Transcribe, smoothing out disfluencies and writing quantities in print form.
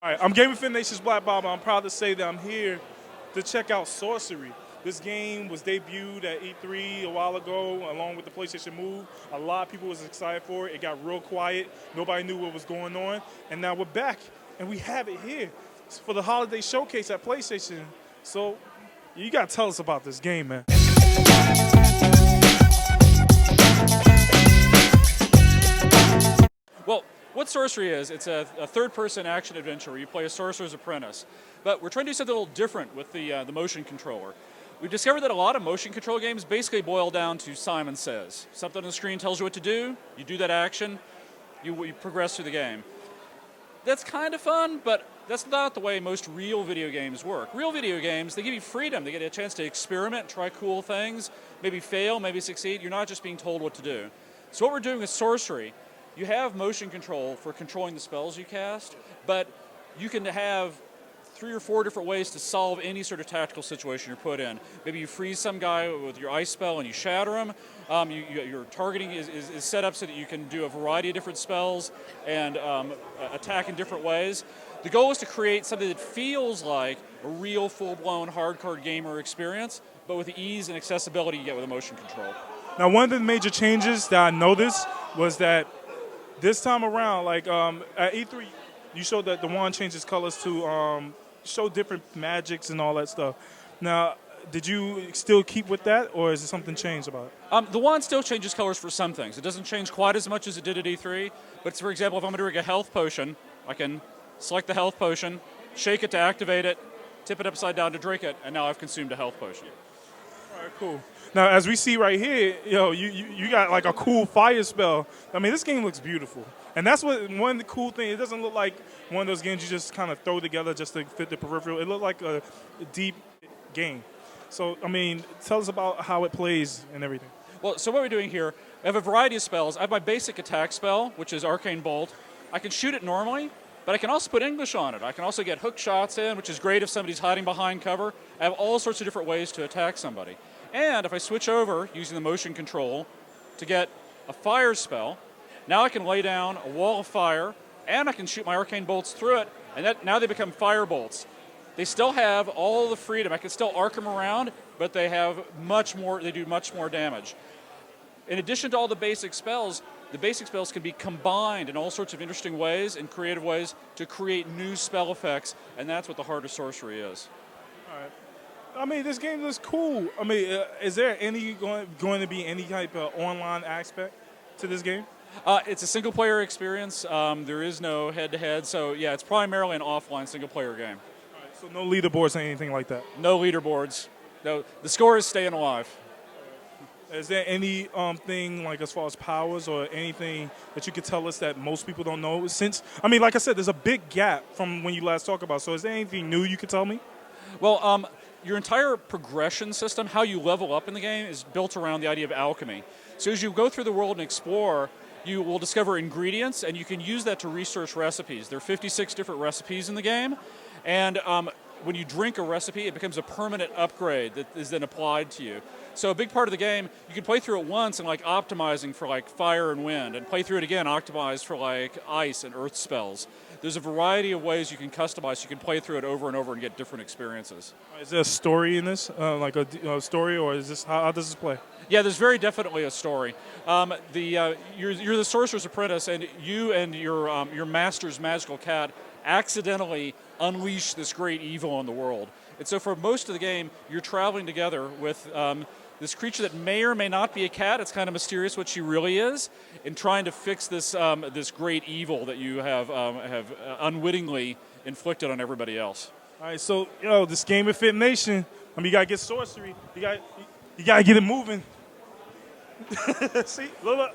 All right, I'm GamerFitNation's BlackBible. I'm proud to say that I'm here to check out Sorcery. This game was debuted at E3 a while ago, along with the PlayStation Move. A lot of people was excited for it. It got real quiet. Nobody knew what was going on, and now we're back, and we have it here it's for the holiday showcase at PlayStation. So, you gotta tell us about this game, man. Well, what Sorcery is, it's a third-person action adventure where you play a sorcerer's apprentice. But we're trying to do something a little different with the motion controller. We've discovered that a lot of motion control games basically boil down to Simon Says. Something on the screen tells you what to do, you do that action, you progress through the game. That's kind of fun, but that's not the way most real video games work. Real video games, they give you freedom. They get a chance to experiment, try cool things, maybe fail, maybe succeed. You're not just being told what to do. So what we're doing with Sorcery, you have motion control for controlling the spells you cast, but you can have 3 or 4 different ways to solve any sort of tactical situation you're put in. Maybe you freeze some guy with your ice spell and you shatter him. Your targeting is set up so that you can do a variety of different spells and attack in different ways. The goal is to create something that feels like a real full-blown hardcore gamer experience, but with the ease and accessibility you get with a motion control. Now, one of the major changes that I noticed was that this time around, like at E3, you showed that the wand changes colors to show different magics and all that stuff. Now, did you still keep with that, or is there something changed about it? The wand still changes colors for some things. It doesn't change quite as much as it did at E3, but for example, if I'm doing a health potion, I can select the health potion, shake it to activate it, tip it upside down to drink it, and now I've consumed a health potion. All right, cool. Now, as we see right here, you got like a cool fire spell. I mean, this game looks beautiful. And that's one of the cool things. It doesn't look like one of those games you just kind of throw together just to fit the peripheral. It looked like a deep game. So, I mean, tell us about how it plays and everything. Well, so what we're doing here, I have a variety of spells. I have my basic attack spell, which is Arcane Bolt. I can shoot it normally, but I can also put English on it. I can also get hook shots in, which is great if somebody's hiding behind cover. I have all sorts of different ways to attack somebody. And if I switch over using the motion control to get a fire spell, now I can lay down a wall of fire, and I can shoot my arcane bolts through it, and now they become fire bolts. They still have all the freedom. I can still arc them around, but they have much more. They do much more damage. In addition to all the basic spells can be combined in all sorts of interesting ways and creative ways to create new spell effects, and that's what the heart of Sorcery is. All right. I mean, this game looks cool. I mean, is there going to be any type of online aspect to this game? It's a single-player experience. There is no head-to-head, so yeah, it's primarily an offline single-player game. All right, so no leaderboards or anything like that? No leaderboards. No, the score is staying alive. Is there any thing like as far as powers or anything that you could tell us that most people don't know? Since, I mean, like I said, there's a big gap from when you last talked about. So is there anything new you could tell me? Well, your entire progression system, how you level up in the game, is built around the idea of alchemy. So as you go through the world and explore, you will discover ingredients, and you can use that to research recipes. There are 56 different recipes in the game, and when you drink a recipe, it becomes a permanent upgrade that is then applied to you. So a big part of the game, you can play through it once and like optimizing for like fire and wind, and play through it again, optimized for like ice and earth spells. There's a variety of ways you can customize. You can play through it over and over and get different experiences. Is there a story in this, like a story, or is this how does this play? Yeah, there's very definitely a story. You're the sorcerer's apprentice, and you and your master's magical cat accidentally unleash this great evil in the world. And so for most of the game, you're traveling together with this creature that may or may not be a cat. It's kind of mysterious what she really is, and trying to fix this this great evil that you have unwittingly inflicted on everybody else. All right, so this GamerFitNation. I mean, you gotta get Sorcery. You gotta get it moving. See, look.